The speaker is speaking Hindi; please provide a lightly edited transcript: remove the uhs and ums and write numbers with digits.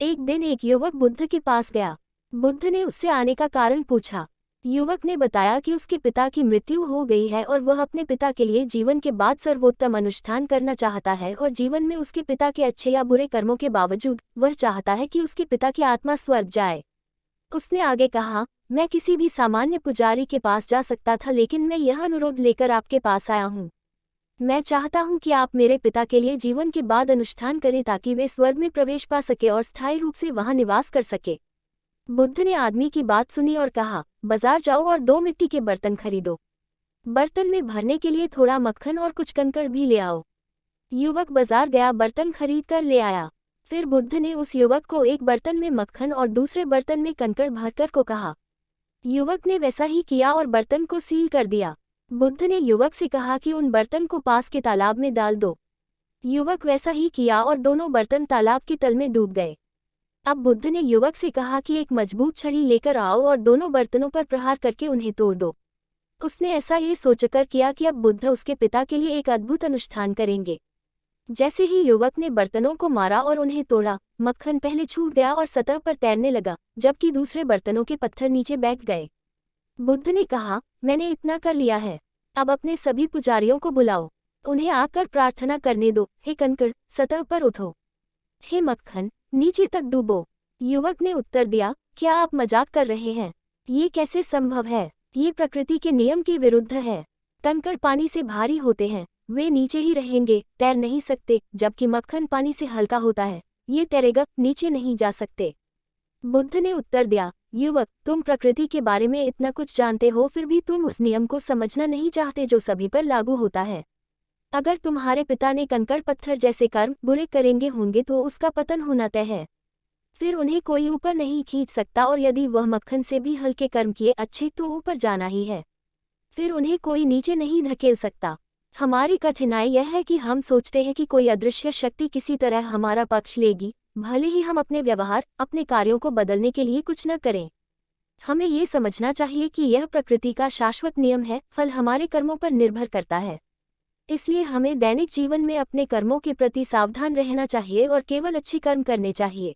एक दिन एक युवक बुद्ध के पास गया। बुद्ध ने उससे आने का कारण पूछा। युवक ने बताया कि उसके पिता की मृत्यु हो गई है और वह अपने पिता के लिए जीवन के बाद सर्वोत्तम अनुष्ठान करना चाहता है, और जीवन में उसके पिता के अच्छे या बुरे कर्मों के बावजूद वह चाहता है कि उसके पिता की आत्मा स्वर्ग जाए। उसने आगे कहा, मैं किसी भी सामान्य पुजारी के पास जा सकता था, लेकिन मैं यह अनुरोध लेकर आपके पास आया हूँ। मैं चाहता हूँ कि आप मेरे पिता के लिए जीवन के बाद अनुष्ठान करें ताकि वे स्वर्ग में प्रवेश पा सके और स्थायी रूप से वहां निवास कर सके। बुद्ध ने आदमी की बात सुनी और कहा, बाजार जाओ और 2 मिट्टी के बर्तन खरीदो। बर्तन में भरने के लिए थोड़ा मक्खन और कुछ कंकड़ भी ले आओ। युवक बाजार गया, बर्तन खरीद कर ले आया। फिर बुद्ध ने उस युवक को एक बर्तन में मक्खन और दूसरे बर्तन में कंकड़ भरकर को कहा। युवक ने वैसा ही किया और बर्तन को सील कर दिया। बुद्ध ने युवक से कहा कि उन बर्तन को पास के तालाब में डाल दो। युवक वैसा ही किया और दोनों बर्तन तालाब के तल में डूब गए। अब बुद्ध ने युवक से कहा कि एक मजबूत छड़ी लेकर आओ और दोनों बर्तनों पर प्रहार करके उन्हें तोड़ दो। उसने ऐसा ये सोचकर किया कि अब बुद्ध उसके पिता के लिए एक अद्भुत अनुष्ठान करेंगे। जैसे ही युवक ने बर्तनों को मारा और उन्हें तोड़ा, मक्खन पहले छूट गया और सतह पर तैरने लगा, जबकि दूसरे बर्तनों के पत्थर नीचे बैठ गए। बुद्ध ने कहा, मैंने इतना कर लिया है, अब अपने सभी पुजारियों को बुलाओ, उन्हें आकर प्रार्थना करने दो। हे कंकड़, सतह पर उठो। हे मक्खन, नीचे तक डूबो। युवक ने उत्तर दिया, क्या आप मजाक कर रहे हैं? ये कैसे संभव है? ये प्रकृति के नियम के विरुद्ध है। कंकड़ पानी से भारी होते हैं, वे नीचे ही रहेंगे, तैर नहीं सकते, जबकि मक्खन पानी से हल्का होता है, ये तैरेगा, नीचे नहीं जा सकते। बुद्ध ने उत्तर दिया, युवक, तुम प्रकृति के बारे में इतना कुछ जानते हो, फिर भी तुम उस नियम को समझना नहीं चाहते जो सभी पर लागू होता है। अगर तुम्हारे पिता ने कंकड़ पत्थर जैसे कर्म बुरे करेंगे होंगे तो उसका पतन होना तय है। फिर उन्हें कोई ऊपर नहीं खींच सकता, और यदि वह मक्खन से भी हल्के कर्म किए अच्छे तो ऊपर जाना ही है। फिर उन्हें कोई नीचे नहीं धकेल सकता। हमारी कठिनाई यह है कि हम सोचते हैं कि कोई अदृश्य शक्ति किसी तरह हमारा पक्ष लेगी, भले ही हम अपने व्यवहार, अपने कार्यों को बदलने के लिए कुछ न करें। हमें ये समझना चाहिए कि यह प्रकृति का शाश्वत नियम है, फल हमारे कर्मों पर निर्भर करता है। इसलिए हमें दैनिक जीवन में अपने कर्मों के प्रति सावधान रहना चाहिए और केवल अच्छे कर्म करने चाहिए।